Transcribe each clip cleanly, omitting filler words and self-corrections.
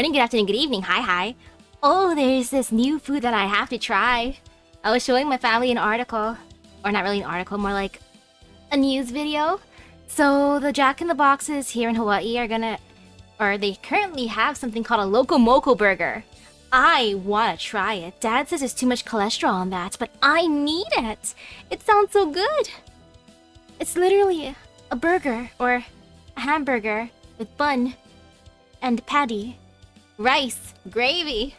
morning, good afternoon, good evening, hi. Oh, there's this new food that I have to try. I was showing my family an article. Or not really an article, more like a news video. So the Jack in the Boxes here in Hawaii are gonna... Or they currently have something called a Loco Moco burger. I wanna try it. Dad says there's too much cholesterol on that, but I need it. It sounds so good. It's literally a burger, or a hamburger, with bun and patty, rice, gravy.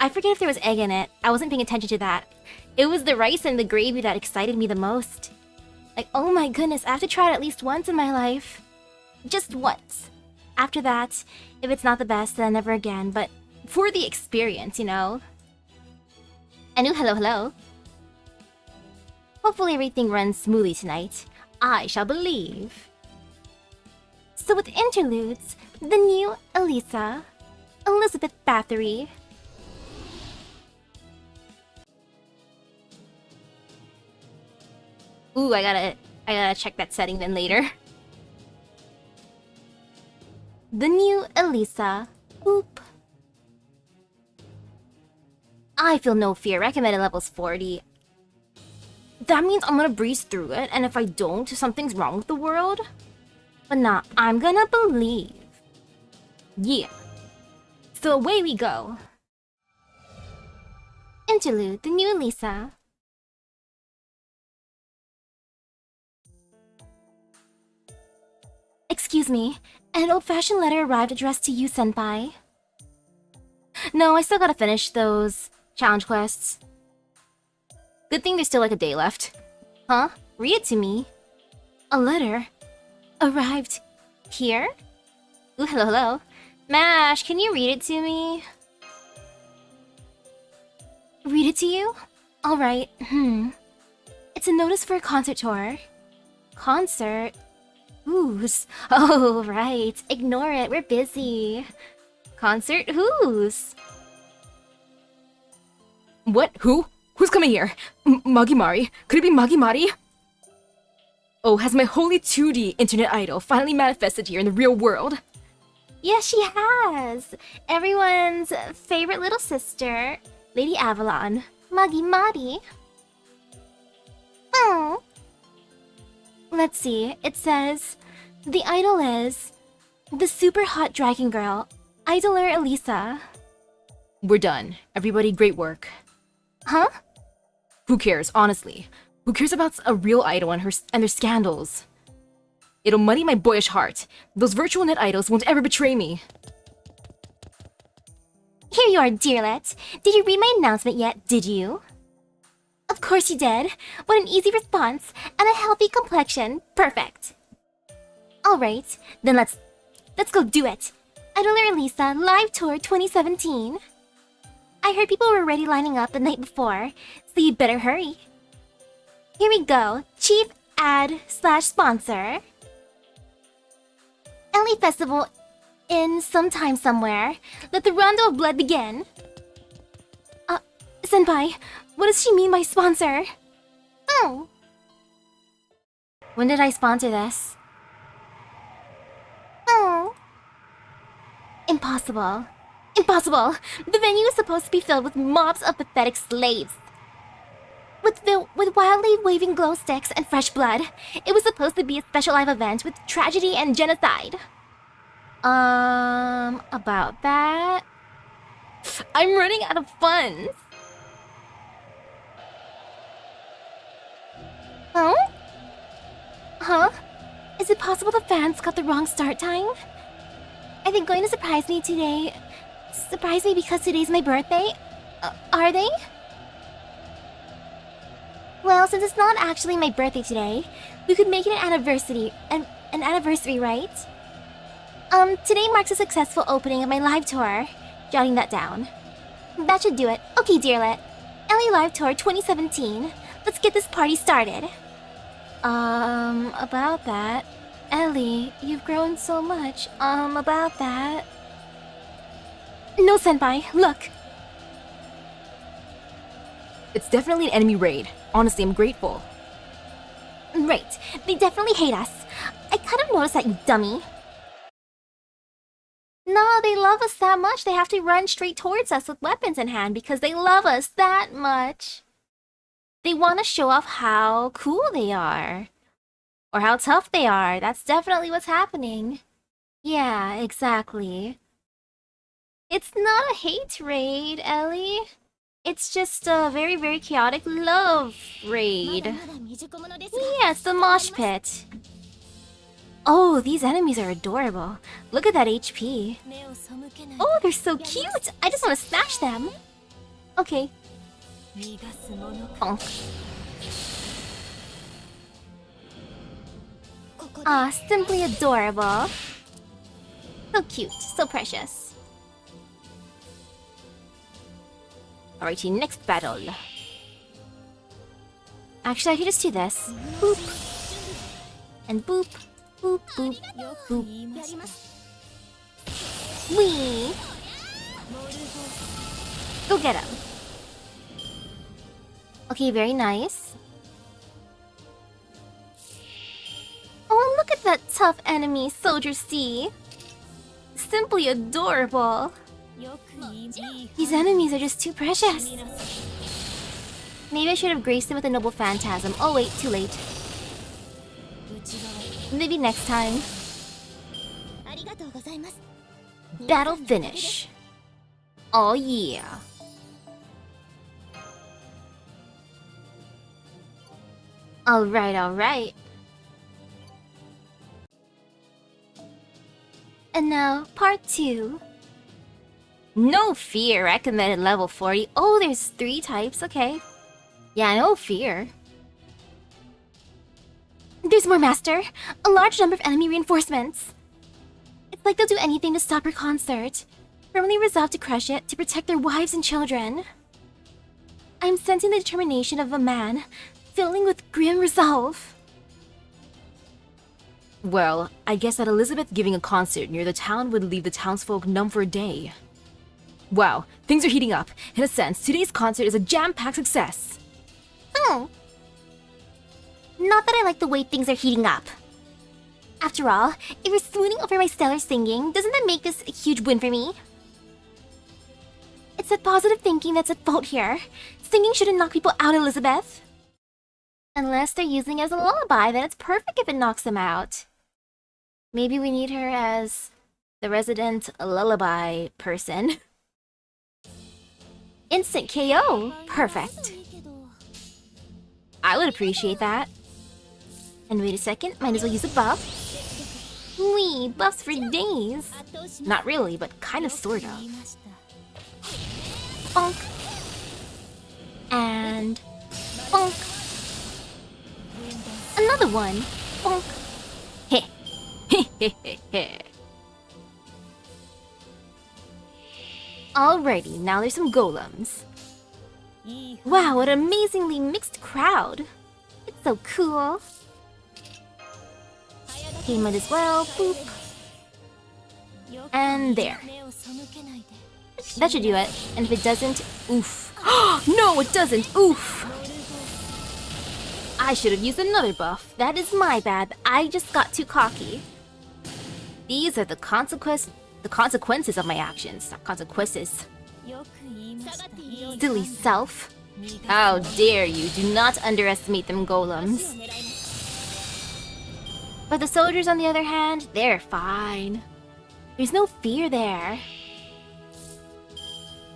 I forget if there was egg in it. I wasn't paying attention to that. It was the rice and the gravy that excited me the most. Like, oh my goodness, I have to try it at least once in my life. Just once. After that, if it's not the best, then never again. But for the experience, you know? Anu, hello. Hopefully everything runs smoothly tonight. I shall believe. So with Interludes, the new Elizabeth Bathory. Ooh, I gotta check that setting then later. The new Elisa. Boop. I feel no fear. Recommended level's 40. That means I'm gonna breeze through it, and if I don't, something's wrong with the world? But nah, I'm gonna believe. Yeah. So away we go. Interlude, the new Elisa. Excuse me, an old-fashioned letter arrived addressed to you, Senpai. No, I still gotta finish those challenge quests. Good thing there's still like a day left. Huh? Read it to me. A letter? Arrived here? Ooh, hello. Mash, can you read it to me? Read it to you? Alright, It's a notice for a concert tour. Concert? Whose? Oh, right. Ignore it, we're busy. Concert whose? What? Who? Who's coming here? Magimari? Could it be Magimari? Oh, has my holy 2D internet idol finally manifested here in the real world? Yes, she has! Everyone's favorite little sister, Lady Avalon, Magimari. Oh. Let's see, it says, the idol is the super hot dragon girl, Idoler Elisa. We're done. Everybody, great work. Huh? Who cares, honestly? Who cares about a real idol and their scandals? It'll muddy my boyish heart. Those virtual net idols won't ever betray me. Here you are, dearlet. Did you read my announcement yet, did you? Of course you did. What an easy response. And a healthy complexion. Perfect. Alright, then let's go do it. Idoler Elisa Live Tour 2017. I heard people were already lining up the night before, so you better hurry. Here we go. Chief ad/sponsor. LA Festival in sometime somewhere. Let the rondo of blood begin. Senpai, what does she mean by sponsor? Oh. When did I sponsor this? Oh. Impossible. Impossible! The venue is supposed to be filled with mobs of pathetic slaves. With wildly waving glow sticks and fresh blood. It was supposed to be a special live event with tragedy and genocide. About that... I'm running out of funds. Huh? Huh? Is it possible the fans got the wrong start time? Are they going to surprise me today? Surprise me because today's my birthday? Are they? Well, since it's not actually my birthday today, we could make it an anniversary, right? Today marks a successful opening of my live tour. Jotting that down. That should do it. Okay, dearlet. LA Live Tour 2017. Let's get this party started. About that. Ellie, you've grown so much. About that. No, Senpai, look. It's definitely an enemy raid. Honestly, I'm grateful. Right, they definitely hate us. I kind of noticed that, you dummy. No, they love us that much. They have to run straight towards us with weapons in hand because they love us that much. They want to show off how cool they are. Or how tough they are. That's definitely what's happening. Yeah, exactly. It's not a hate raid, Ellie. It's just a very, very chaotic love raid. Yeah, it's the mosh pit. Oh, these enemies are adorable. Look at that HP. Oh, they're so cute! I just want to smash them. Okay. Bonk. Ah, simply adorable. So cute, so precious. Alrighty, next battle. Actually, I could just do this. Boop. And boop. Boop, boop, boop. Wee! Go get him. Okay, very nice. Oh, look at that tough enemy, Soldier C. Simply adorable. These enemies are just too precious. Maybe I should have graced him with a noble phantasm. Oh wait, too late. Maybe next time. Battle finish. Oh yeah. Alright, alright. And now, part 2. No fear, recommended level 40. Oh, there's 3 types, okay. Yeah, no fear. There's more, Master! A large number of enemy reinforcements! It's like they'll do anything to stop her concert. Firmly resolved to crush it, to protect their wives and children. I'm sensing the determination of a man, filling with grim resolve. Well, I guess that Elizabeth giving a concert near the town would leave the townsfolk numb for a day. Wow, things are heating up. In a sense, today's concert is a jam-packed success. Oh. Not that I like the way things are heating up. After all, if you're swooning over my stellar singing, doesn't that make this a huge win for me? It's that positive thinking that's at fault here. Singing shouldn't knock people out, Elizabeth. Unless they're using it as a lullaby, then it's perfect if it knocks them out. Maybe we need her as the resident lullaby person. Instant KO! Perfect. I would appreciate that. And wait a second, might as well use a buff. Wee, buffs for days. Not really, but kind of sort of. Bonk. And bonk. Another one. Bonk. Heh. Alrighty, now there's some golems. Wow, what an amazingly mixed crowd. It's so cool. Okay, might as well. Boop. And there. That should do it. And if it doesn't, oof. No, it doesn't. Oof. I should have used another buff. That is my bad. I just got too cocky. These are the consequences of my actions, not consequences. Silly self. How dare you? Do not underestimate them golems. But the soldiers, on the other hand, they're fine. There's no fear there.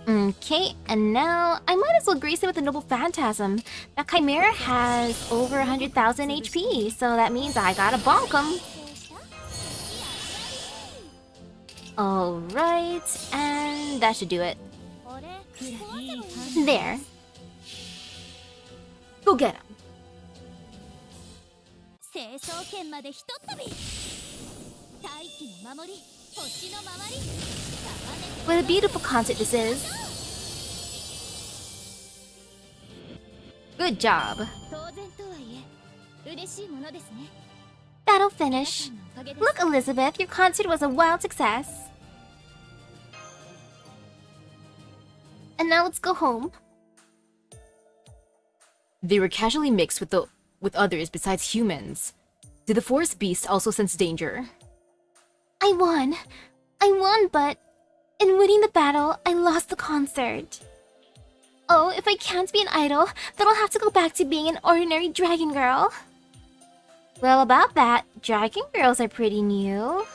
Okay, and now I might as well grace it with a noble phantasm. That chimera has over 100,000 HP, so that means I gotta bonk him. Alright, and that should do it. There. Go get him. What a beautiful concert this is. Good job. Battle finish. Look, Elizabeth, your concert was a wild success. And now let's go home. They were casually mixed with others besides humans. Did the forest beast also sense danger? I won. I won, but in winning the battle, I lost the concert. Oh, if I can't be an idol, then I'll have to go back to being an ordinary dragon girl. Well, about that, dragon girls are pretty new.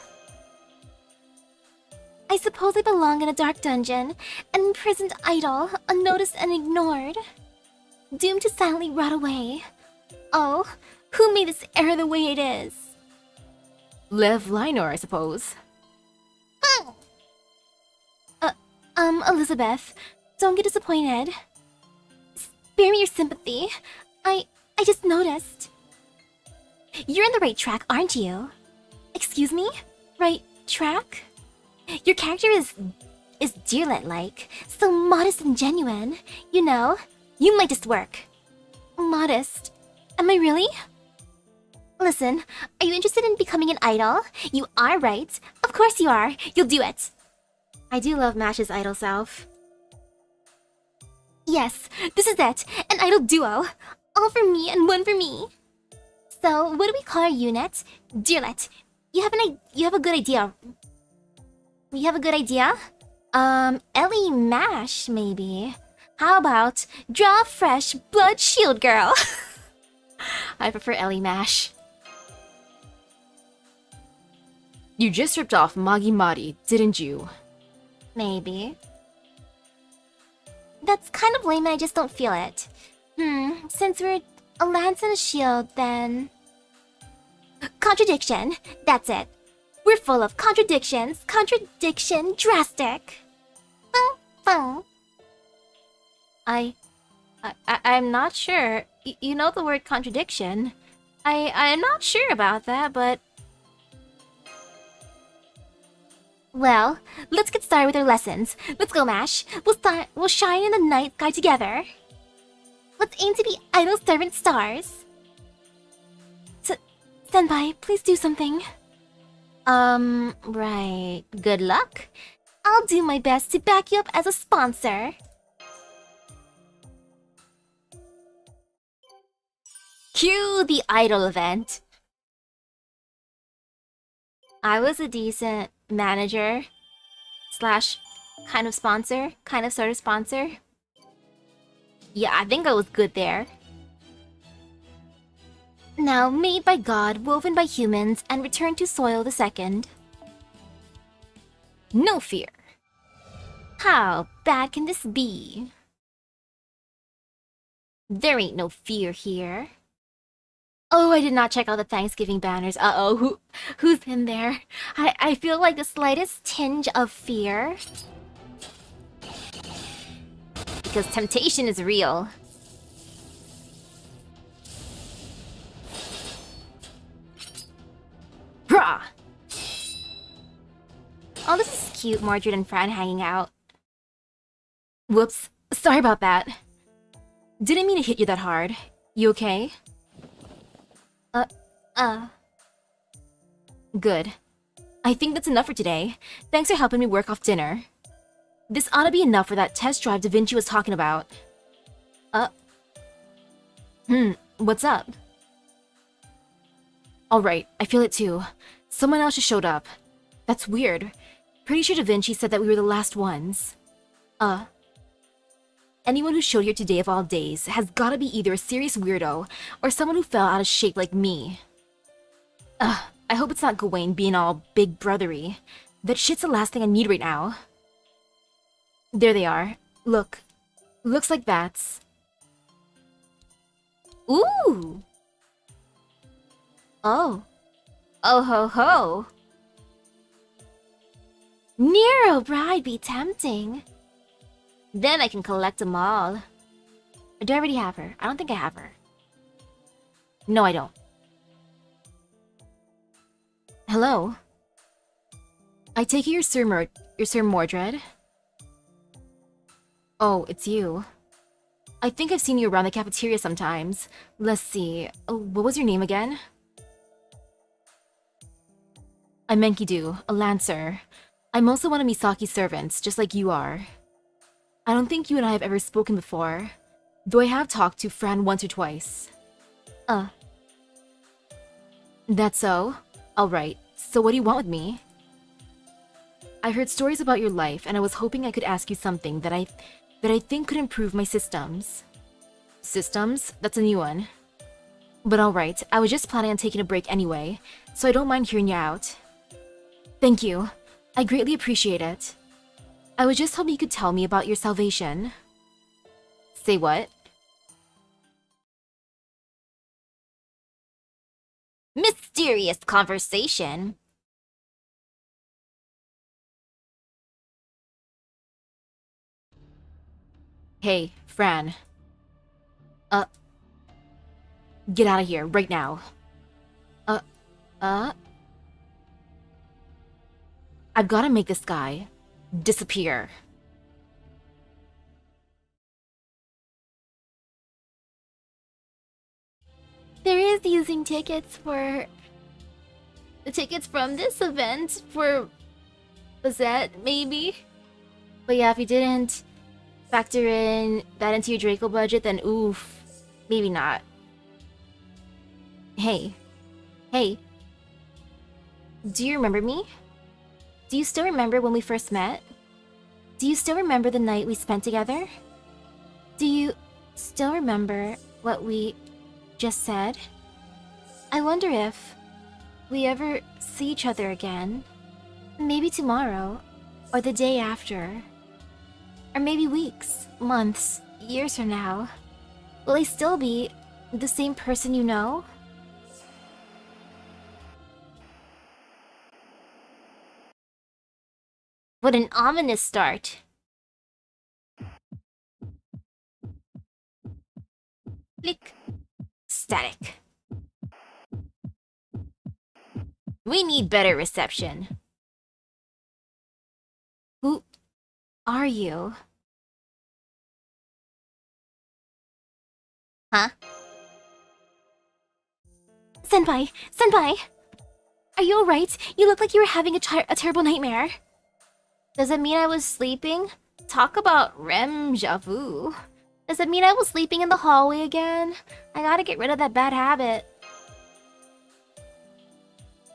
I suppose I belong in a dark dungeon, an imprisoned idol, unnoticed and ignored. Doomed to silently rot away. Oh, who made this era the way it is? Lev Linor, I suppose. Elizabeth, don't get disappointed. Spare me your sympathy. I just noticed. You're on the right track, aren't you? Excuse me? Right track? Your character is deerlet-like, so modest and genuine. You know, you might just work. Modest? Am I really? Listen, are you interested in becoming an idol? You are right. Of course you are. You'll do it. I do love Mash's idol self. Yes, this is it. An idol duo. All for me and one for me. So, what do we call our unit? Deerlet. You have a good idea. You have a good idea? Ellie Mash, maybe. How about Draw Fresh Blood Shield Girl? I prefer Ellie Mash. You just ripped off Magi Mari, didn't you? Maybe. That's kind of lame and I just don't feel it. Since we're a lance and a shield, then... Contradiction. That's it. We're full of contradictions. Contradiction drastic. I'm not sure. You know the word contradiction. I'm not sure about that, but... Well, let's get started with our lessons. Let's go, Mash. We'll shine in the night sky together. Let's aim to be idol servant stars. Senpai, please do something. Right. Good luck. I'll do my best to back you up as a sponsor. Cue the idol event. I was a decent manager slash kind of sponsor, kind of sort of sponsor. Yeah, I think I was good there. Now made by God, woven by humans, and returned to soil the second. No fear. How bad can this be? There ain't no fear here. Oh, I did not check out the Thanksgiving banners. Uh-oh, who's in there? I feel like the slightest tinge of fear. Because temptation is real. Rah! Oh, this is cute, Mordred and Fran hanging out. Whoops, sorry about that. Didn't mean to hit you that hard. You okay? Good. I think that's enough for today. Thanks for helping me work off dinner. This ought to be enough for that test drive Da Vinci was talking about. What's up? Alright, I feel it too. Someone else just showed up. That's weird. Pretty sure Da Vinci said that we were the last ones. Anyone who showed here today of all days has gotta be either a serious weirdo or someone who fell out of shape like me. I hope it's not Gawain being all big brothery. That shit's the last thing I need right now. There they are. Look. Looks like bats. Ooh! Oh. Oh ho ho! Nero bride be tempting. Then I can collect them all. Or do I already have her? I don't think I have her. No, I don't. Hello? I take it you're Sir Mordred? Oh, it's you. I think I've seen you around the cafeteria sometimes. Let's see. Oh, what was your name again? I'm Enkidu, a Lancer. I'm also one of Misaki's servants, just like you are. I don't think you and I have ever spoken before, though I have talked to Fran once or twice. That's so? Alright, so what do you want with me? I heard stories about your life, and I was hoping I could ask you something that I think could improve my systems. Systems? That's a new one. But alright, I was just planning on taking a break anyway, so I don't mind hearing you out. Thank you. I greatly appreciate it. I was just hoping you could tell me about your salvation. Say what? Mysterious conversation. Hey, Fran. Get out of here, right now. I've gotta make this guy disappear. There is using tickets for... the tickets from this event for... Bazette, maybe? But yeah, if you didn't factor in that into your Draco budget, then oof. Maybe not. Hey. Hey. Do you remember me? Do you still remember when we first met? Do you still remember the night we spent together? Do you still remember what we just said? I wonder if we ever see each other again. Maybe tomorrow, or the day after. Or maybe weeks, months, years from now. Will I still be the same person you know? What an ominous start. Click. Static. We need better reception. Who are you? Huh? Senpai! Senpai! Are you alright? You look like you were having a terrible nightmare. Does it mean I was sleeping? Talk about REM vu. Does it mean I was sleeping in the hallway again? I gotta get rid of that bad habit.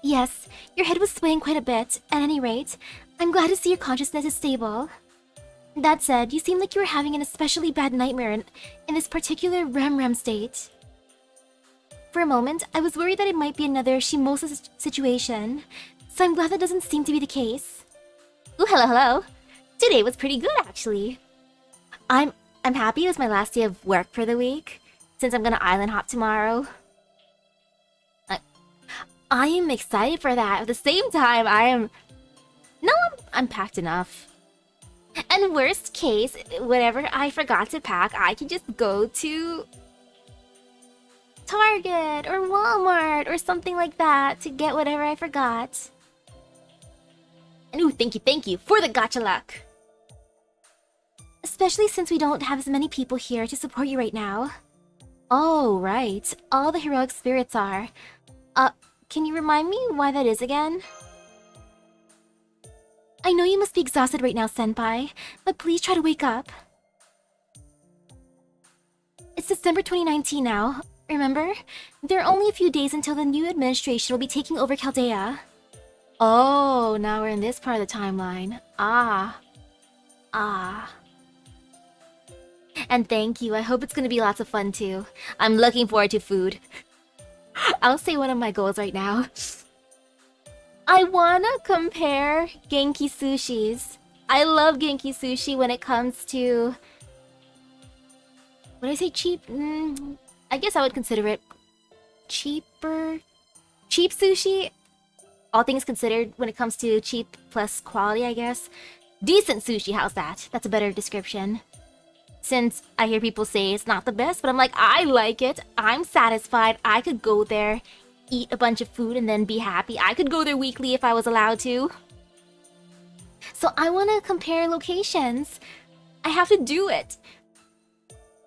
Yes, your head was swaying quite a bit. At any rate, I'm glad to see your consciousness is stable. That said, you seem like you were having an especially bad nightmare in this particular REM state. For a moment, I was worried that it might be another Shimosa situation, so I'm glad that doesn't seem to be the case. Ooh, hello, hello. Today was pretty good, actually. I'm happy it was my last day of work for the week, since I'm gonna island hop tomorrow. I am excited for that. At the same time, I'm packed enough. And worst case, whatever I forgot to pack, I can just go to Target or Walmart or something like that to get whatever I forgot. And ooh, thank you for the gacha luck. Especially since we don't have as many people here to support you right now. Oh, right. All the heroic spirits are. Can you remind me why that is again? I know you must be exhausted right now, Senpai, but please try to wake up. It's December 2019 now, remember? There are only a few days until the new administration will be taking over Chaldea. Oh, now we're in this part of the timeline. Ah. And thank you, I hope it's gonna be lots of fun too. I'm looking forward to food. I'll say one of my goals right now. I wanna compare Genki sushis. I love Genki sushi when it comes to... Would I say cheap? I guess I would consider it cheaper. Cheap sushi? All things considered when it comes to cheap plus quality, I guess. Decent sushi, how's that? That's a better description. Since I hear people say it's not the best, but I'm like, I like it. I'm satisfied. I could go there, eat a bunch of food, and then be happy. I could go there weekly if I was allowed to. So I want to compare locations. I have to do it.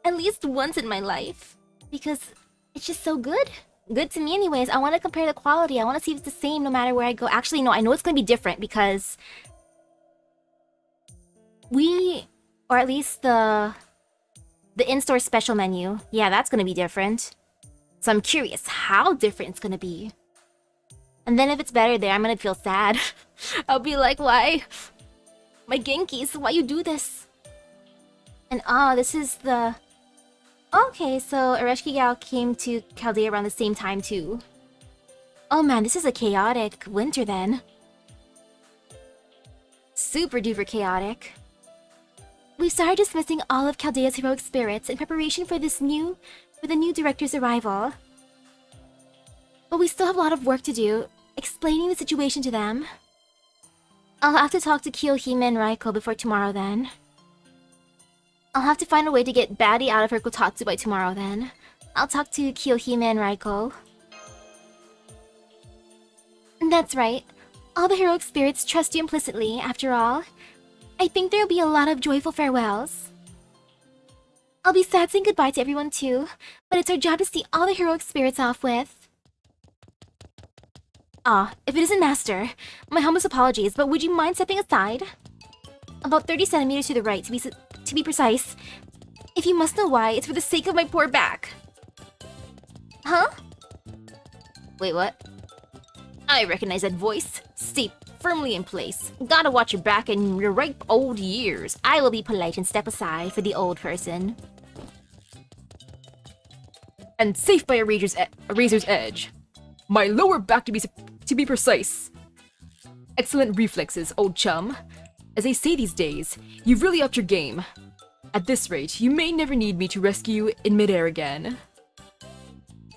At least once in my life. Because it's just so good. Good to me anyways. I want to compare the quality. I want to see if it's the same no matter where I go. Actually, no, I know it's going to be different because... or at least the in-store special menu. Yeah, that's gonna be different. So I'm curious how different it's gonna be. And then if it's better there, I'm gonna feel sad. I'll be like, why My Genkis, why you do this? And this is the... Okay, so Areshki Gao came to Chaldea around the same time too. Oh man, this is a chaotic winter then. Super duper chaotic. We've started dismissing all of Chaldea's heroic spirits in preparation for the new director's arrival. But we still have a lot of work to do, explaining the situation to them. I'll have to talk to Kiyohime and Raiko before tomorrow then. I'll have to find a way to get Baily out of her kotatsu by tomorrow then. I'll talk to Kiyohime and Raiko. That's right. All the heroic spirits trust you implicitly, after all. I think there'll be a lot of joyful farewells. I'll be sad saying goodbye to everyone too, but it's our job to see all the heroic spirits off with. If it isn't Master, my humblest apologies, but would you mind stepping aside? About 30 centimeters to the right, to be precise. If you must know why, it's for the sake of my poor back. Huh? Wait, what? I recognize that voice. Stay firmly in place. Gotta watch your back in your ripe old years. I will be polite and step aside for the old person. And safe by a razor's edge. My lower back to be precise. Excellent reflexes, old chum. As they say these days, you've really upped your game. At this rate, you may never need me to rescue you in midair again.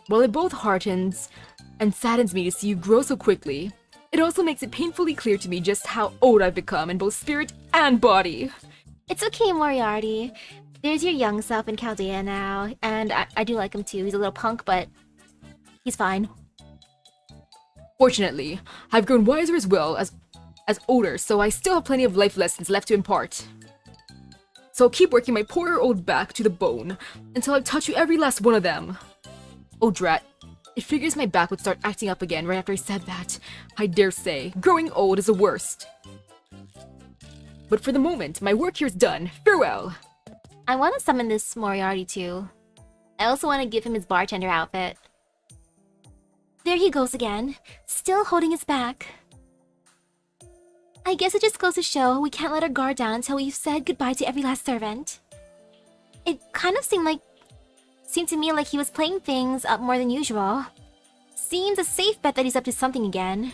While it both heartens and saddens me to see you grow so quickly, it also makes it painfully clear to me just how old I've become in both spirit and body. It's okay, Moriarty. There's your young self in Chaldea now, and I do like him too. He's a little punk, but he's fine. Fortunately, I've grown wiser as well as older, so I still have plenty of life lessons left to impart. So I'll keep working my poor old back to the bone until I've taught you every last one of them. Oh drat, it figures my back would start acting up again right after I said that. I dare say, growing old is the worst. But for the moment, my work here is done. Farewell! I want to summon this Moriarty too. I also want to give him his bartender outfit. There he goes again, still holding his back. I guess it just goes to show we can't let our guard down until we've said goodbye to every last servant. It kind of seemed to me like he was playing things up more than usual. Seems a safe bet that he's up to something again.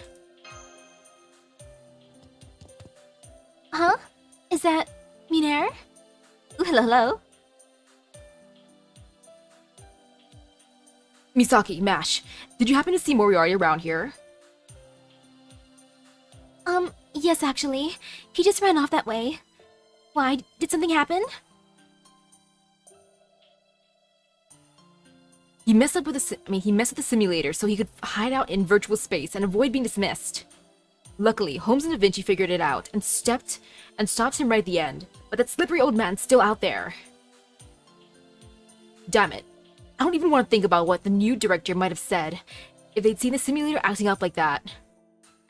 Huh? Is that Miner? Ooh, hello. Misaki, Mash, did you happen to see Moriarty around here? Yes, actually. He just ran off that way. Why? Did something happen? He messed with the simulator so he could hide out in virtual space and avoid being dismissed. Luckily, Holmes and Da Vinci figured it out and stopped him right at the end, but that slippery old man's still out there. Damn it. I don't even want to think about what the new director might have said if they'd seen the simulator acting up like that.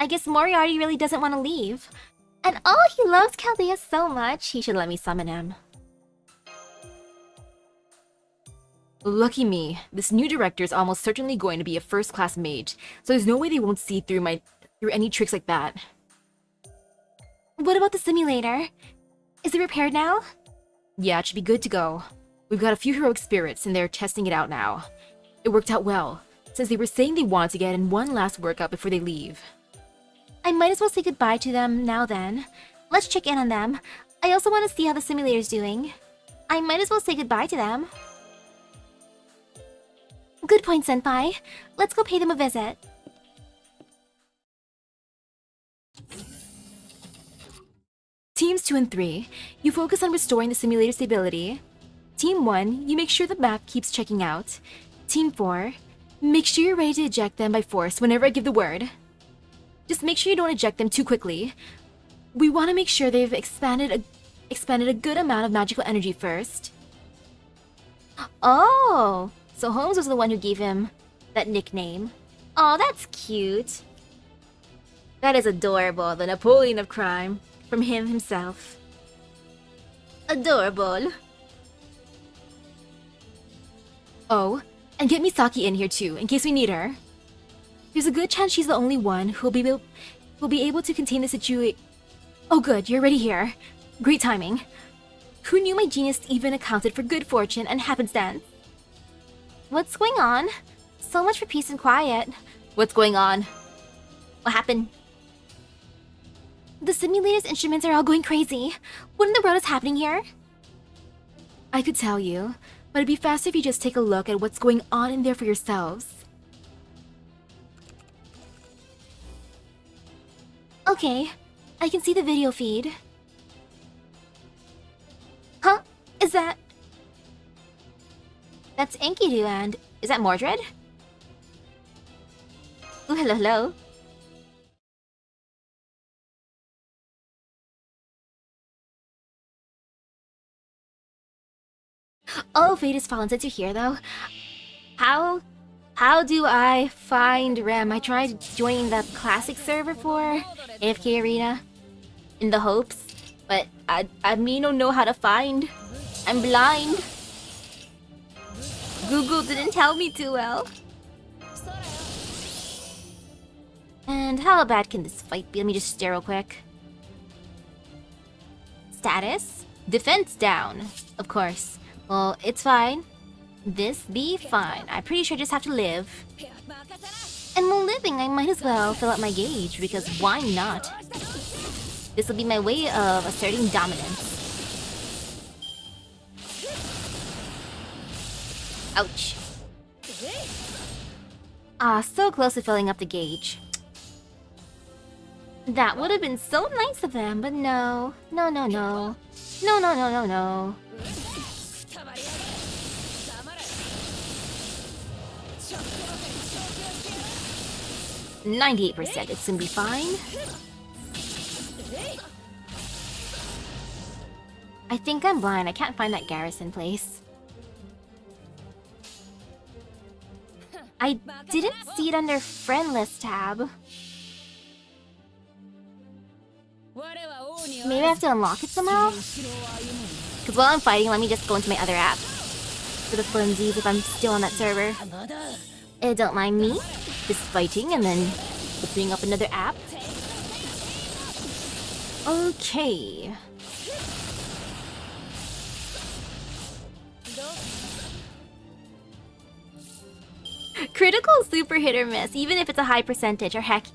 I guess Moriarty really doesn't want to leave. And he loves Chaldea so much, he should let me summon him. Lucky me, this new director is almost certainly going to be a first-class mage, so there's no way they won't see through any tricks like that. What about the simulator? Is it repaired now? Yeah, it should be good to go. We've got a few heroic spirits and they're testing it out now. It worked out well, since they were saying they wanted to get in one last workout before they leave. I might as well say goodbye to them now then. Let's check in on them. I also want to see how the simulator's doing. I might as well say goodbye to them. Good point, Senpai. Let's go pay them a visit. Teams 2 and 3, you focus on restoring the simulator stability. Team 1, you make sure the map keeps checking out. Team 4, make sure you're ready to eject them by force whenever I give the word. Just make sure you don't eject them too quickly. We want to make sure they've expended a good amount of magical energy first. Oh, so Holmes was the one who gave him that nickname. Oh, that's cute. That is adorable, the Napoleon of crime. From him himself. Adorable. Oh, and get Misaki in here too, in case we need her. There's a good chance she's the only one who'll be able to contain the Oh good, you're already here. Great timing. Who knew my genius even accounted for good fortune and happenstance? What's going on? So much for peace and quiet. What's going on? What happened? The simulator's instruments are all going crazy. What in the world is happening here? I could tell you, but it'd be faster if you just take a look at what's going on in there for yourselves. Okay, I can see the video feed. Huh? Is that... That's Enkidu, and is that Mordred? Ooh, hello, hello. Oh, fate has fallen since you're here, though. How do I find Rem? I tried joining the classic server for AFK Arena in the hopes, but I don't know how to find. I'm blind. Google didn't tell me too well. And how bad can this fight be? Let me just stare real quick. Status? Defense down. Of course. Well, it's fine. This be fine. I'm pretty sure I just have to live. And while living, I might as well fill up my gauge, because why not? This will be my way of asserting dominance. Ouch. Ah, so close to filling up the gauge. That would have been so nice of them, but no. No, no, no. No, no, no, no, no. %98%, it's gonna be fine. I think I'm blind. I can't find that garrison place. I didn't see it under friend list tab. Maybe I have to unlock it somehow? Because while I'm fighting, let me just go into my other app. For the funsies if I'm still on that server. Don't mind me. Just fighting and then opening up another app. Okay. Critical is super hit or miss, even if it's a high percentage, or heck,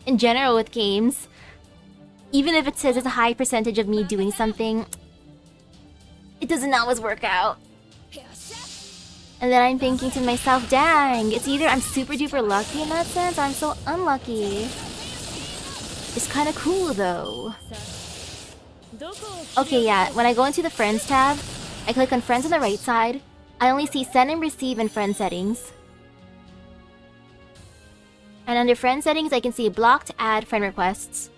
in general with games. Even if it says it's a high percentage of me doing something, it doesn't always work out. And then I'm thinking to myself, dang, it's either I'm super duper lucky in that sense, or I'm so unlucky. It's kinda cool though. Okay, yeah, when I go into the Friends tab, I click on Friends on the right side. I only see Send and Receive in Friend Settings. And under Friend Settings, I can see Blocked, Add, Friend Requests.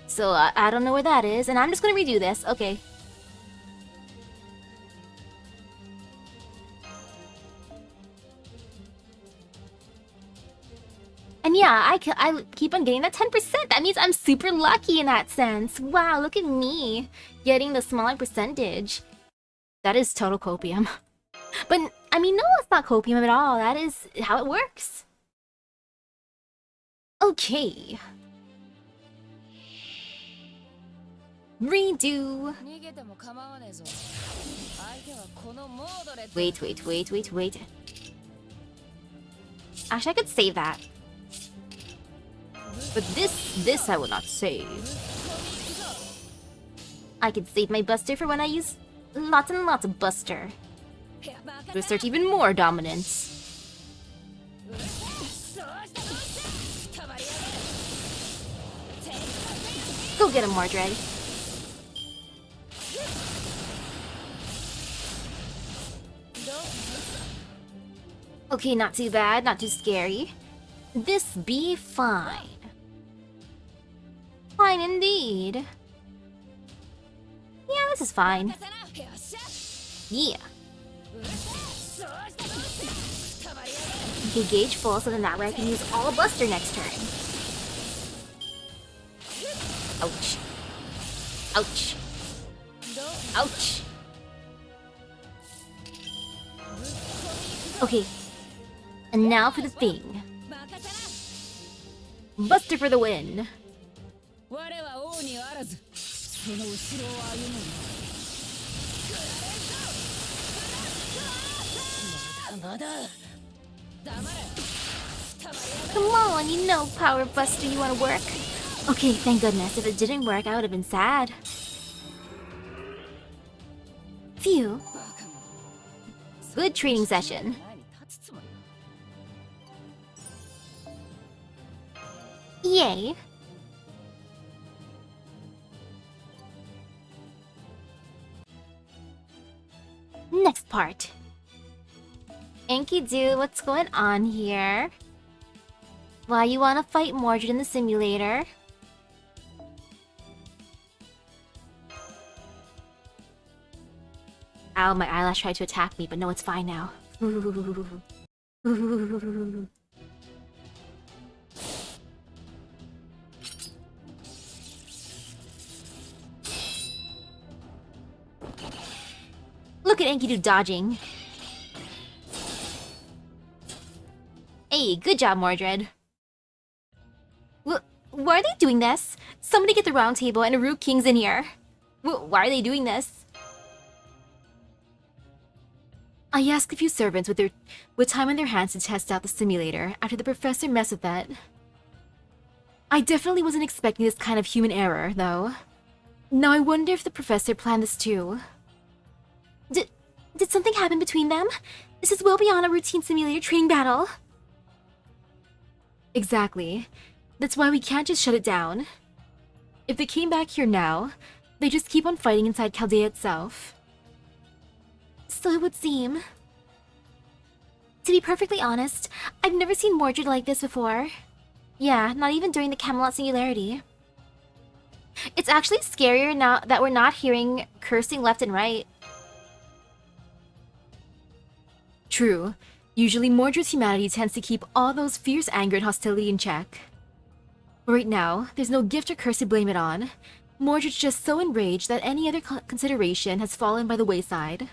So, I don't know where that is, and I'm just gonna redo this, okay. And yeah, I keep on getting that 10%. That means I'm super lucky in that sense. Wow, look at me getting the smaller percentage. That is total copium. But, I mean, no, it's not copium at all. That is how it works. Okay. Redo. Wait. Actually, I could save that. But this I will not save. I can save my buster for when I use lots and lots of buster. To assert even more dominance. Go get him, Mordred. Okay, not too bad, not too scary. This be fine. Fine indeed. Yeah, this is fine. Yeah. Okay, gauge full, so then that way I can use all Buster next turn. Ouch. Ouch. Ouch. Okay. And now for the thing. Buster for the win. Come on, you know, Power Buster, you wanna work? Okay, thank goodness. If it didn't work, I would have been sad. Phew. Good training session. Yay. Next part. Enkidu, what's going on here? Why you wanna fight Mordred in the simulator? Ow, my eyelash tried to attack me, but no, it's fine now. Look at Enkidu dodging. Hey, good job, Mordred. Why are they doing this? Somebody get the round table and Aru King's in here. Why are they doing this? I asked a few servants with time on their hands to test out the simulator after the professor messed with that. I definitely wasn't expecting this kind of human error, though. Now I wonder if the professor planned this too. Did something happen between them? This is well beyond a routine simulator training battle. Exactly. That's why we can't just shut it down. If they came back here now, they just keep on fighting inside Chaldea itself. So it would seem. To be perfectly honest, I've never seen Mordred like this before. Yeah, not even during the Camelot Singularity. It's actually scarier now that we're not hearing cursing left and right. True. Usually Mordred's humanity tends to keep all those fierce anger and hostility in check. But right now, there's no gift or curse to blame it on. Mordred's just so enraged that any other consideration has fallen by the wayside.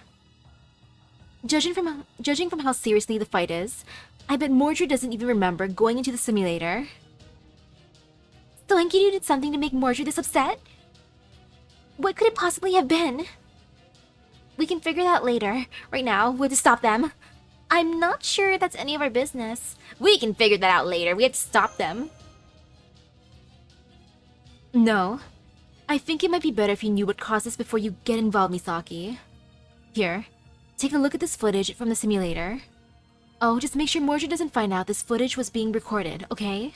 Judging from how seriously the fight is, I bet Mordred doesn't even remember going into the simulator. So Enkidu did something to make Mordred this upset? What could it possibly have been? We can figure that out later. Right now, we have to stop them. I'm not sure that's any of our business. We can figure that out later. We have to stop them. No. I think it might be better if you knew what caused this before you get involved, Misaki. Here, take a look at this footage from the simulator. Oh, just make sure Mordred doesn't find out this footage was being recorded, okay?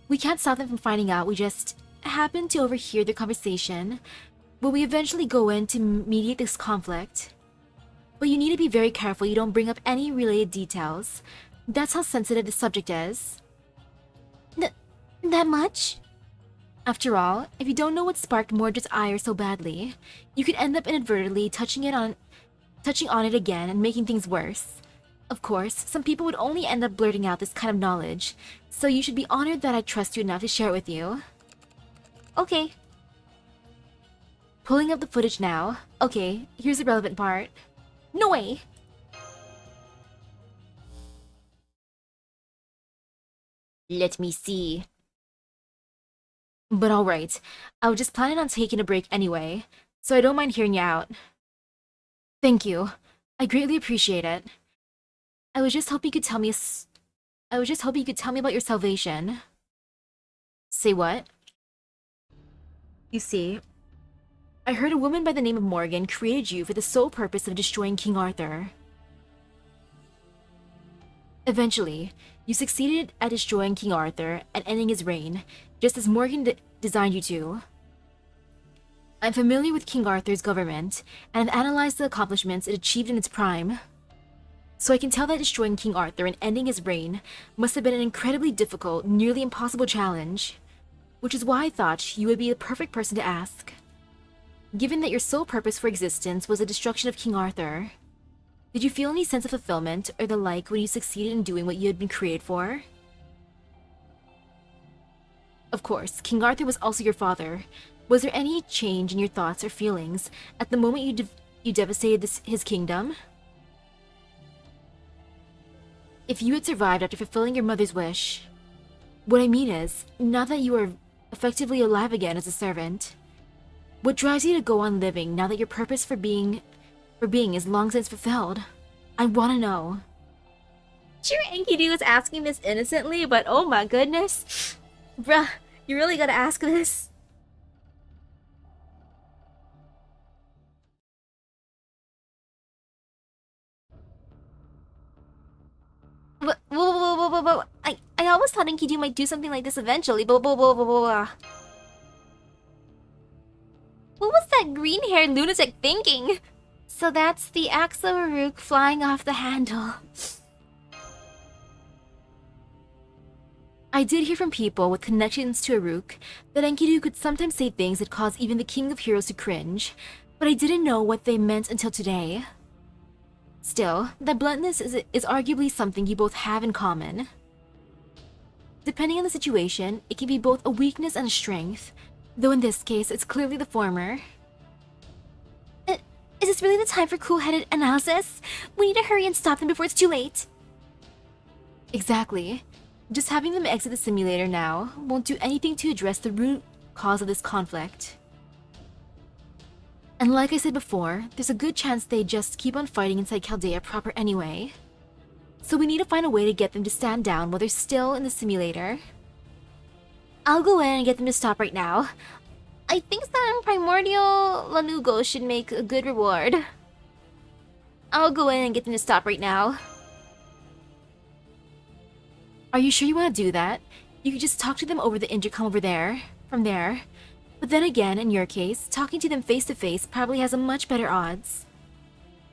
We can't stop them from finding out, we just happened to overhear their conversation, but we eventually go in to mediate this conflict. But you need to be very careful you don't bring up any related details. That's how sensitive the subject is. That much? After all, if you don't know what sparked Mordred's ire so badly, you could end up inadvertently touching on it again and making things worse. Of course, some people would only end up blurting out this kind of knowledge, so you should be honored that I trust you enough to share it with you. Okay. Pulling up the footage now. Okay, here's the relevant part. No way! Let me see. But alright, I was just planning on taking a break anyway, so I don't mind hearing you out. Thank you. I greatly appreciate it. I was just hoping you could tell me about your salvation. Say what? You see, I heard a woman by the name of Morgan created you for the sole purpose of destroying King Arthur. Eventually, you succeeded at destroying King Arthur and ending his reign, just as Morgan designed you to. I'm familiar with King Arthur's government, and have analyzed the accomplishments it achieved in its prime. So I can tell that destroying King Arthur and ending his reign must have been an incredibly difficult, nearly impossible challenge, which is why I thought you would be the perfect person to ask. Given that your sole purpose for existence was the destruction of King Arthur, did you feel any sense of fulfillment or the like when you succeeded in doing what you had been created for? Of course, King Arthur was also your father. Was there any change in your thoughts or feelings at the moment you devastated his kingdom? If you had survived after fulfilling your mother's wish... What I mean is, now that you are effectively alive again as a servant, What drives you to go on living now that your purpose for being is long since fulfilled? I wanna know. Sure, Enkidu is asking this innocently, but oh my goodness. Bruh, you really gotta ask this. Whoa. I always thought Enkidu might do something like this eventually, What was that green-haired lunatic thinking? So that's the Axel flying off the handle. I did hear from people with connections to Aruk that Enkidu could sometimes say things that cause even the King of Heroes to cringe, but I didn't know what they meant until today. Still, that bluntness is arguably something you both have in common. Depending on the situation, it can be both a weakness and a strength, though in this case, it's clearly the former. Is this really the time for cool-headed analysis? We need to hurry and stop them before it's too late. Exactly. Just having them exit the simulator now won't do anything to address the root cause of this conflict. And like I said before, there's a good chance they just keep on fighting inside Chaldea proper anyway. So we need to find a way to get them to stand down while they're still in the simulator. I'll go in and get them to stop right now. I think some primordial lanugo should make a good reward. I'll go in and get them to stop right now. Are you sure you want to do that? You could just talk to them over the intercom from there. But then again, in your case, talking to them face to face probably has a much better odds.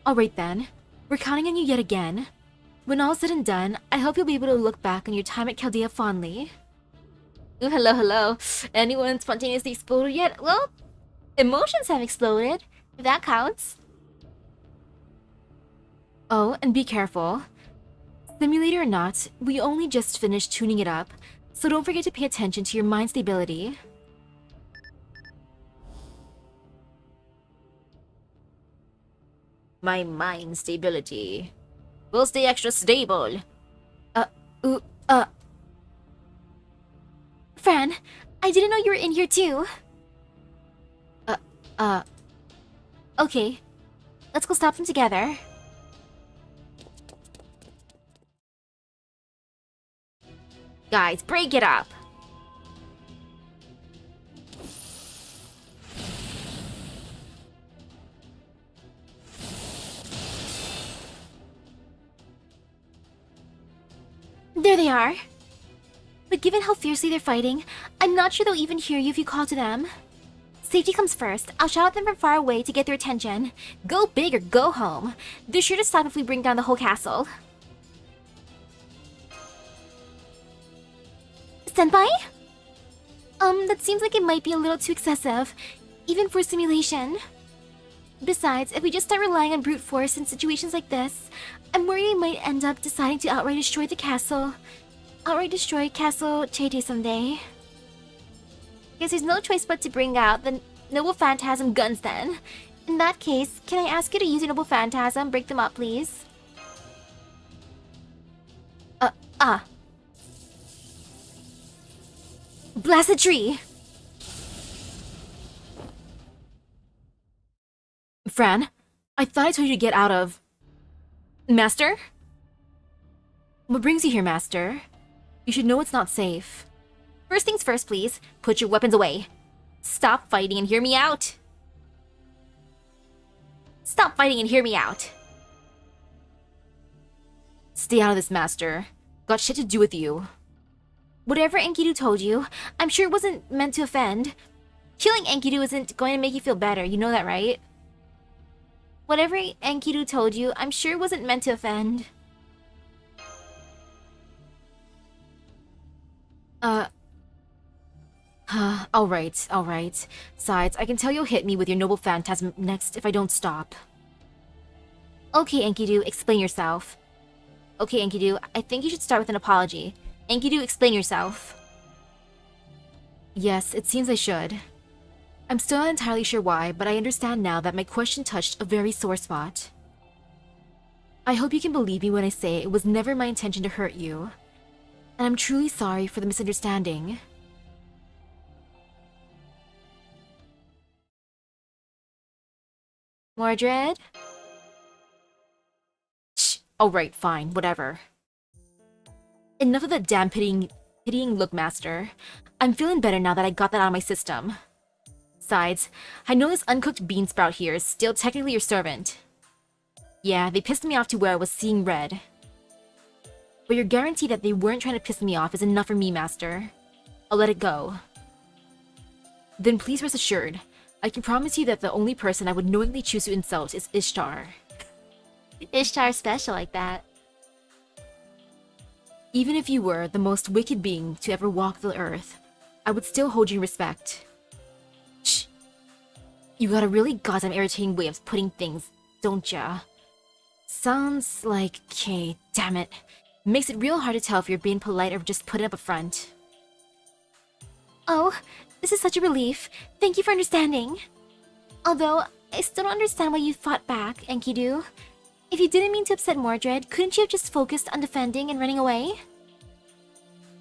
Alright then, we're counting on you yet again. When all's said and done, I hope you'll be able to look back on your time at Chaldea fondly. Ooh, hello. Anyone spontaneously exploded yet? Well, emotions have exploded, if that counts. Oh, and be careful. Simulator or not, we only just finished tuning it up, so don't forget to pay attention to your mind stability. My mind stability will stay extra stable. Fran, I didn't know you were in here too. Okay. Let's go stop them together. Guys, break it up. There they are. But given how fiercely they're fighting, I'm not sure they'll even hear you if you call to them. Safety comes first. I'll shout at them from far away to get their attention. Go big or go home. They're sure to stop if we bring down the whole castle. Senpai? That seems like it might be a little too excessive, even for simulation. Besides, if we just start relying on brute force in situations like this, I'm worried we might end up deciding to outright destroy Castle Chete someday. Guess there's no choice but to bring out the Noble Phantasm guns then. In that case, can I ask you to use your Noble Phantasm? Break them up, please. Blasted tree! Fran, I thought I told you to get out of... Master? What brings you here, Master? You should know it's not safe. First things first, please. Put your weapons away. Stop fighting and hear me out. Stop fighting and hear me out. Stay out of this, Master. Got shit to do with you. Whatever Enkidu told you, I'm sure it wasn't meant to offend. Killing Enkidu isn't going to make you feel better, you know that, right? Whatever Enkidu told you, I'm sure it wasn't meant to offend. Alright. Besides, I can tell you'll hit me with your Noble Phantasm next if I don't stop. Okay, Enkidu, explain yourself. Okay, Enkidu, I think you should start with an apology. Enkidu, explain yourself. Yes, it seems I should. I'm still not entirely sure why, but I understand now that my question touched a very sore spot. I hope you can believe me when I say it was never my intention to hurt you. And I'm truly sorry for the misunderstanding. Mordred? Shh. Alright, fine, whatever. Enough of that damn pitying look, Master. I'm feeling better now that I got that out of my system. Besides, I know this uncooked bean sprout here is still technically your servant. Yeah, they pissed me off to where I was seeing red. But your guarantee that they weren't trying to piss me off is enough for me, Master. I'll let it go. Then please rest assured, I can promise you that the only person I would knowingly choose to insult is Ishtar. Ishtar's special like that. Even if you were the most wicked being to ever walk the earth, I would still hold you in respect. Shh. You got a really goddamn irritating way of putting things, don't ya? Sounds like... Okay, damn it. Makes it real hard to tell if you're being polite or just putting up a front. Oh, this is such a relief. Thank you for understanding. Although, I still don't understand why you fought back, Enkidu. If you didn't mean to upset Mordred, couldn't you have just focused on defending and running away?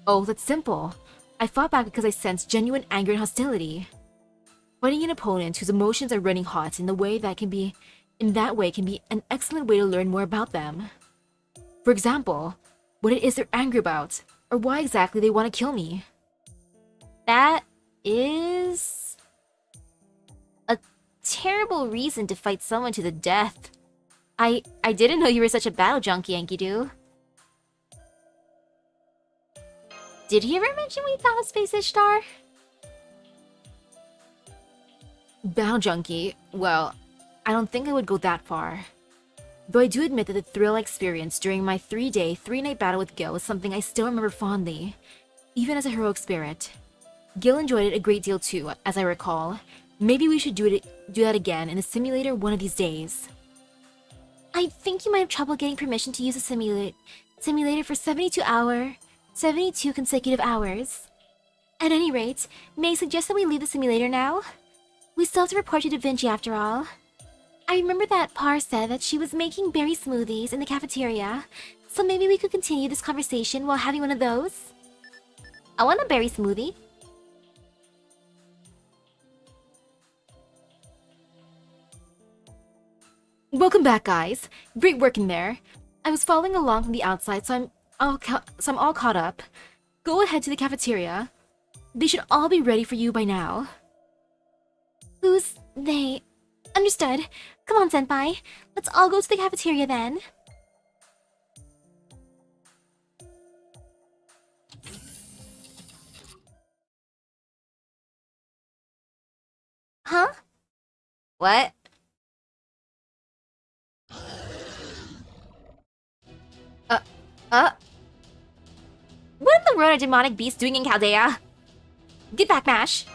Oh, that's simple. I fought back because I sensed genuine anger and hostility. Fighting an opponent whose emotions are running hot in that way can be an excellent way to learn more about them. For example, what it is they're angry about, or why exactly they want to kill me. That is... a terrible reason to fight someone to the death. I didn't know you were such a battle junkie, Enkidu. Did he ever mention we found a space Ishtar? Battle junkie? Well, I don't think I would go that far. Though I do admit that the thrill I experienced during my 3-day, 3-night battle with Gil is something I still remember fondly, even as a heroic spirit. Gil enjoyed it a great deal too, as I recall. Maybe we should do that again in a simulator one of these days. I think you might have trouble getting permission to use a simulator for 72 consecutive hours. At any rate, may I suggest that we leave the simulator now? We still have to report to Da Vinci after all. I remember that Par said that she was making berry smoothies in the cafeteria, so maybe we could continue this conversation while having one of those. I want a berry smoothie. Welcome back, guys. Great work in there. I was following along from the outside, so I'm all caught up. Go ahead to the cafeteria. They should all be ready for you by now. Who's they? Understood. Come on, Senpai. Let's all go to the cafeteria then. Huh? What? What in the world are demonic beasts doing in Chaldea? Get back, Mash!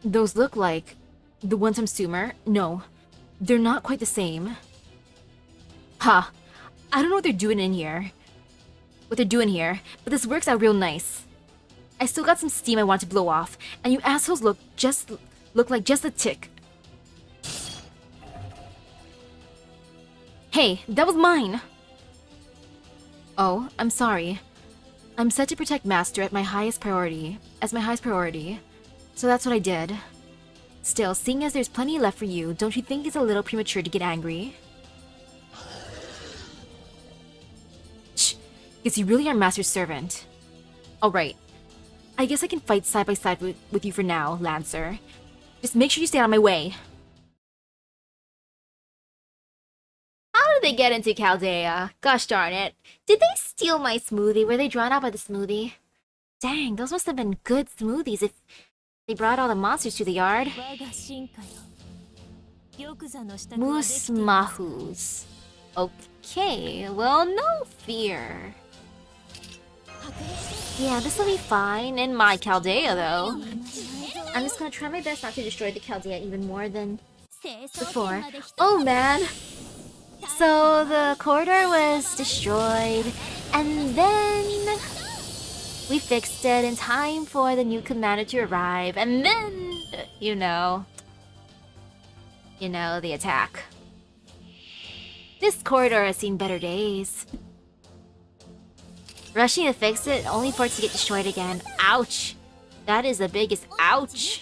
Those look like... the ones from Sumer? No, they're not quite the same. Ha! I don't know what they're doing here, but this works out real nice. I still got some steam I want to blow off, and you assholes look like just a tick. Hey, that was mine! Oh, I'm sorry. I'm set to protect Master as my highest priority, so that's what I did. Still, seeing as there's plenty left for you, don't you think it's a little premature to get angry? Shh, guess you really are Master's servant. Alright, I guess I can fight side by side with you for now, Lancer. Just make sure you stay out of my way. How did they get into Chaldea? Gosh darn it. Did they steal my smoothie? Were they drawn out by the smoothie? Dang, those must have been good smoothies if they brought all the monsters to the yard. Moose Mahus. Okay, well, no fear. Yeah, this will be fine in my Chaldea, though. I'm just gonna try my best not to destroy the Chaldea even more than before. Oh, man! So, the corridor was destroyed, and then... we fixed it in time for the new commander to arrive, and then... you know, the attack. This corridor has seen better days. Rushing to fix it, only for it to get destroyed again. Ouch! That is the biggest ouch!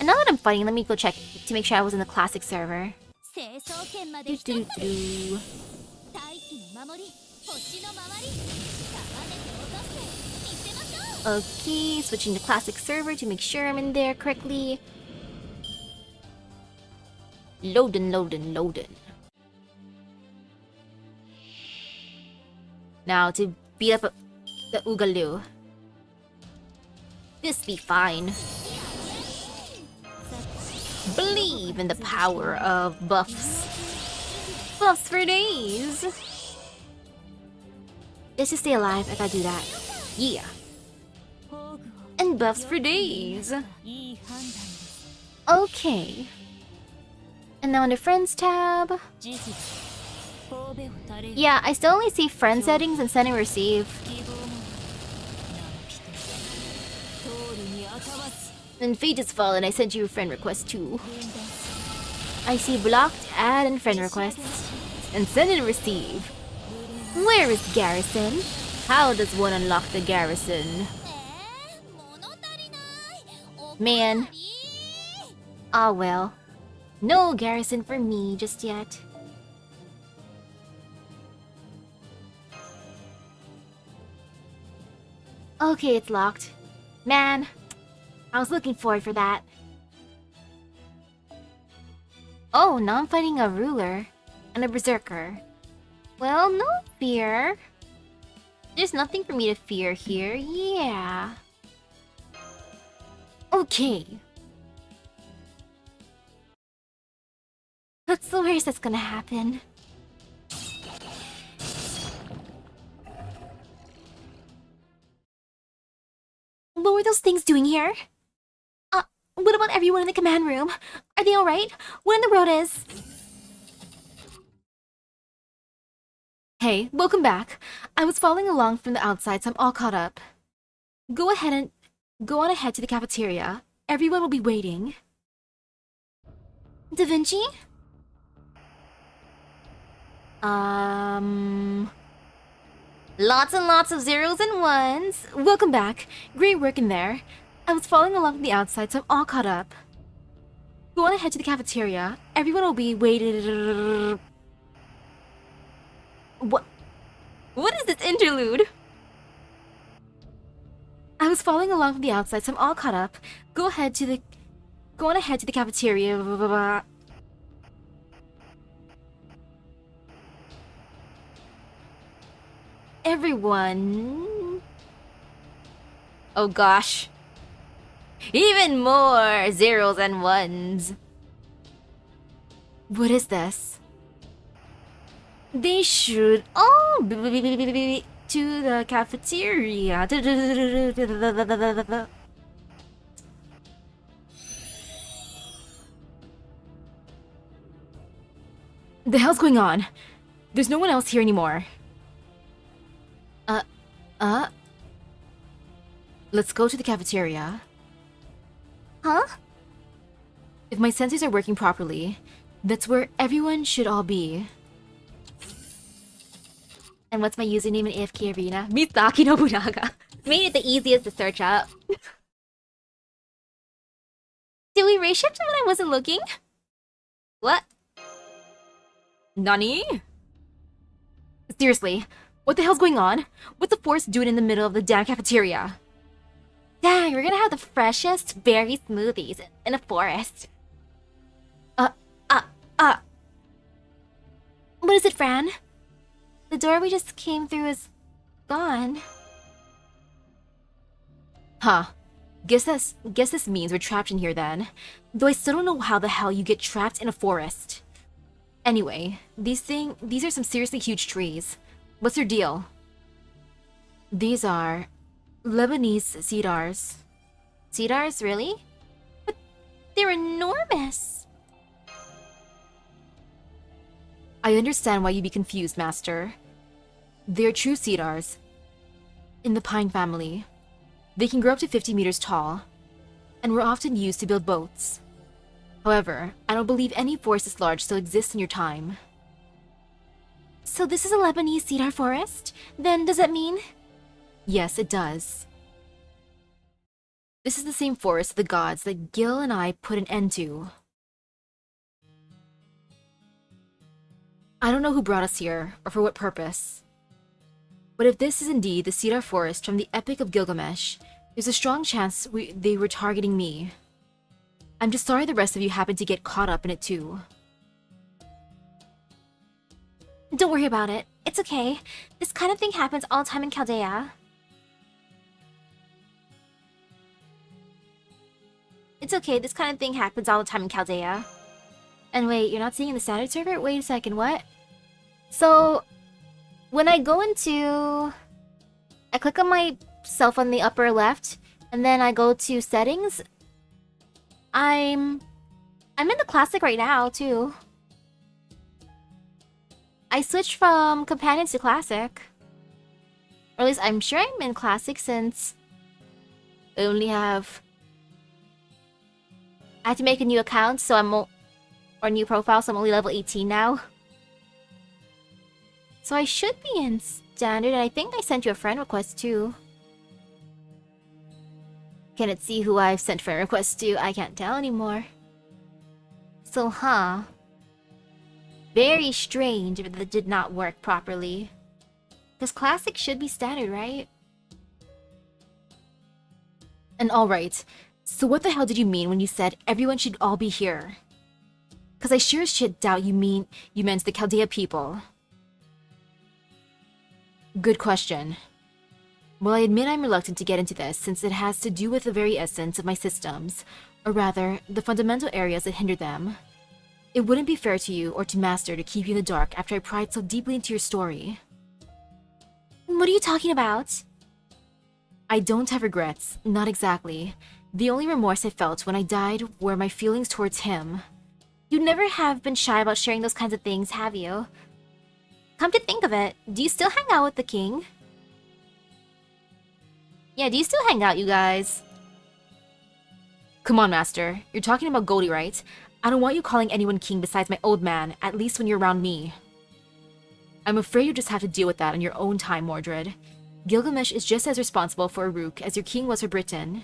And now that I'm fighting, let me go check to make sure I was in the classic server. Do-do-do-do. Okay, switching to classic server to make sure I'm in there correctly. Loadin'. Now to beat up the Oogaloo. This be fine. Believe in the power of buffs. Buffs for days. Let's just stay alive. I gotta do that. Yeah. And buffs for days. Okay. And now on the friends tab. Yeah, I still only see friend settings and send and receive. And fate has fallen, I sent you a friend request too. I see blocked, add, and friend requests. And send and receive. Where is Garrison? How does one unlock the Garrison? Man. Ah well. No Garrison for me just yet. Okay, it's locked. Man. I was looking forward for that. Oh, now I'm fighting a ruler and a berserker. Well, no fear. There's nothing for me to fear here, yeah. Okay. That's the worst that's gonna happen. What were those things doing here? What about everyone in the command room? Are they alright? What in the world is? Hey, welcome back. I was following along from the outside, so I'm all caught up. Go on ahead to the cafeteria. Everyone will be waiting. Da Vinci? Lots and lots of zeros and ones. Welcome back. Great work in there. I was following along from the outside, so I'm all caught up. Go on ahead to the cafeteria. Everyone will be waiting. What is this interlude? I was following along from the outside, so I'm all caught up. Go on ahead to the cafeteria. Everyone. Oh gosh. Even more zeros and ones. What is this? They should all be to the cafeteria. The hell's going on? There's no one else here anymore. Let's go to the cafeteria. Huh? If my senses are working properly, that's where everyone should all be. And what's my username in AFK Arena? Misaki Nobunaga. Made it the easiest to search up. Did we race shift when I wasn't looking? What? Nani? Seriously, what the hell's going on? What's the force doing in the middle of the damn cafeteria? Dang, we're gonna have the freshest berry smoothies in a forest. What is it, Fran? The door we just came through is gone. Huh. Guess this means we're trapped in here then. Though I still don't know how the hell you get trapped in a forest. Anyway, these are some seriously huge trees. What's your deal? These are Lebanese cedars. Cedars, really? But they're enormous. I understand why you'd be confused, Master. They're true cedars. In the pine family. They can grow up to 50 meters tall, and were often used to build boats. However, I don't believe any forest this large still exists in your time. So this is a Lebanese cedar forest? Then does that mean? Yes, it does. This is the same forest of the gods that Gil and I put an end to. I don't know who brought us here, or for what purpose. But if this is indeed the cedar forest from the Epic of Gilgamesh, there's a strong chance they were targeting me. I'm just sorry the rest of you happened to get caught up in it too. Don't worry about it. It's okay. This kind of thing happens all the time in Chaldea. It's okay, this kind of thing happens all the time in Chaldea. And wait, you're not seeing in the standard server? Wait a second, what? So, when I go into... I click on myself on the upper left, and then I go to settings. I'm in the classic right now, too. I switched from companions to classic. Or at least I'm sure I'm in classic since I only have... I had to make a new account, so or a new profile, so I'm only level 18 now. So I should be in standard, and I think I sent you a friend request too. Can it see who I've sent friend requests to? I can't tell anymore. So, huh. Very strange if that did not work properly. Because classic should be standard, right? And alright, so what the hell did you mean when you said everyone should all be here? Cause I sure as shit doubt you meant the Chaldea people. Good question. Well, I admit I'm reluctant to get into this since it has to do with the very essence of my systems, or rather, the fundamental areas that hinder them. It wouldn't be fair to you or to Master to keep you in the dark after I pried so deeply into your story. What are you talking about? I don't have regrets, not exactly. The only remorse I felt when I died were my feelings towards him. You never have been shy about sharing those kinds of things, have you? Come to think of it, do you still hang out with the king? Yeah, do you still hang out, you guys? Come on, Master. You're talking about Goldie, right? I don't want you calling anyone king besides my old man, at least when you're around me. I'm afraid you just have to deal with that on your own time, Mordred. Gilgamesh is just as responsible for Uruk as your king was for Britain.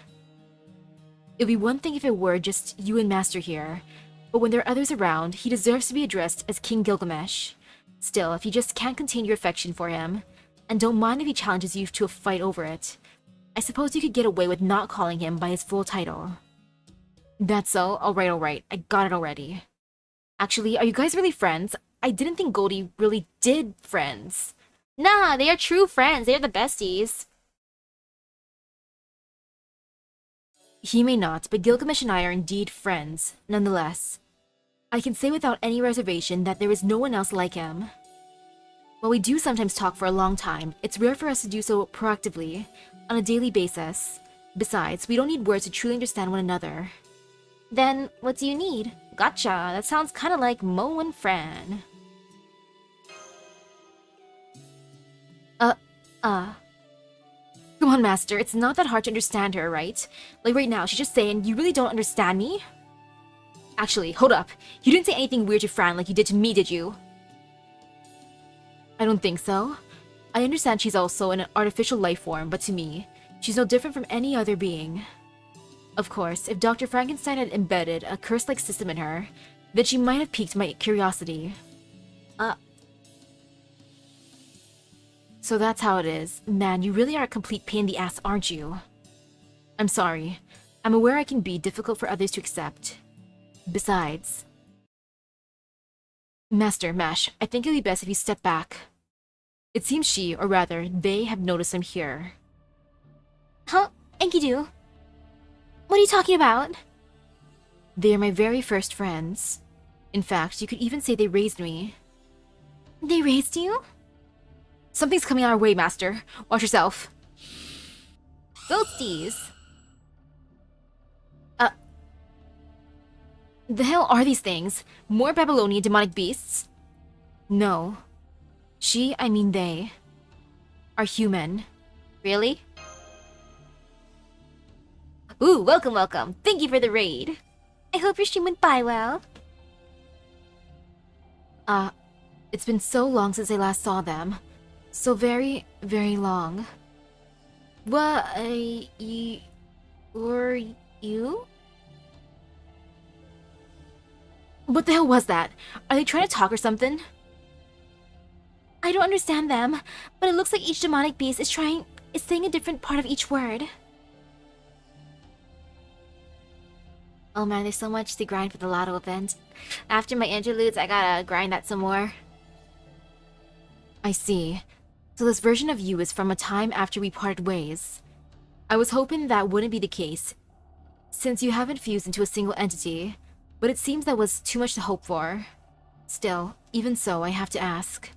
It'd be one thing if it were just you and Master here, but when there are others around, he deserves to be addressed as King Gilgamesh. Still, if you just can't contain your affection for him, and don't mind if he challenges you to a fight over it, I suppose you could get away with not calling him by his full title. That's so? Alright, I got it already. Actually, are you guys really friends? I didn't think Goldie really did friends. Nah, they are true friends, they're the besties. He may not, but Gilgamesh and I are indeed friends, nonetheless. I can say without any reservation that there is no one else like him. While we do sometimes talk for a long time, it's rare for us to do so proactively, on a daily basis. Besides, we don't need words to truly understand one another. Then, what do you need? Gotcha, that sounds kinda like Mo and Fran. Come on, Master, it's not that hard to understand her, right? Like right now, she's just saying, you really don't understand me? Actually, hold up. You didn't say anything weird to Fran like you did to me, did you? I don't think so. I understand she's also an artificial life form, but to me, she's no different from any other being. Of course, if Dr. Frankenstein had embedded a curse-like system in her, then she might have piqued my curiosity. So that's how it is. Man, you really are a complete pain in the ass, aren't you? I'm sorry. I'm aware I can be difficult for others to accept. Besides... Master, Mash, I think it'd be best if you step back. It seems she, or rather, they have noticed I'm here. Huh? Enkidu? What are you talking about? They are my very first friends. In fact, you could even say they raised me. They raised you? Something's coming our way, Master. Watch yourself. Ghosties! The hell are these things? More Babylonian demonic beasts? No. I mean they, are human. Really? Ooh, welcome. Thank you for the raid. I hope your stream went by well. It's been so long since I last saw them. So very, very long. Or you? What the hell was that? Are they trying to talk or something? I don't understand them, but it looks like each demonic beast is saying a different part of each word. Oh man, there's so much to grind for the lotto event. After my interludes, I gotta grind that some more. I see. So this version of you is from a time after we parted ways. I was hoping that wouldn't be the case, since you haven't fused into a single entity, but it seems that was too much to hope for. Still, even so, I have to ask.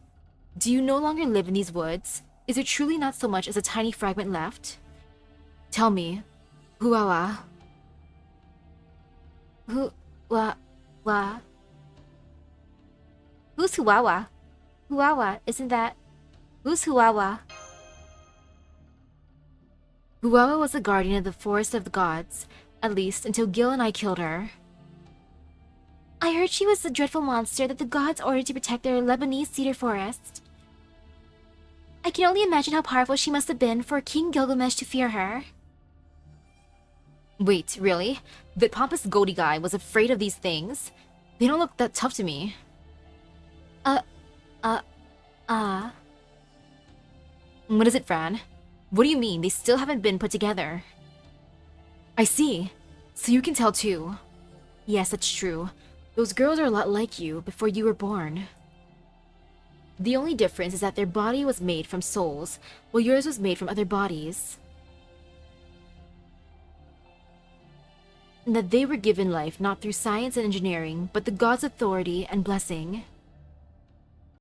Do you no longer live in these woods? Is there truly not so much as a tiny fragment left? Tell me, Huawa. Who's Huawa? Huawa, isn't that... Who's Huawa? Huawa was the guardian of the Forest of the Gods, at least until Gil and I killed her. I heard she was the dreadful monster that the gods ordered to protect their Lebanese cedar forest. I can only imagine how powerful she must have been for King Gilgamesh to fear her. Wait, really? That pompous goatee guy was afraid of these things? They don't look that tough to me. What is it, Fran? What do you mean? They still haven't been put together. I see. So you can tell too. Yes, that's true. Those girls are a lot like you before you were born. The only difference is that their body was made from souls, while yours was made from other bodies. And that they were given life not through science and engineering, but the god's authority and blessing.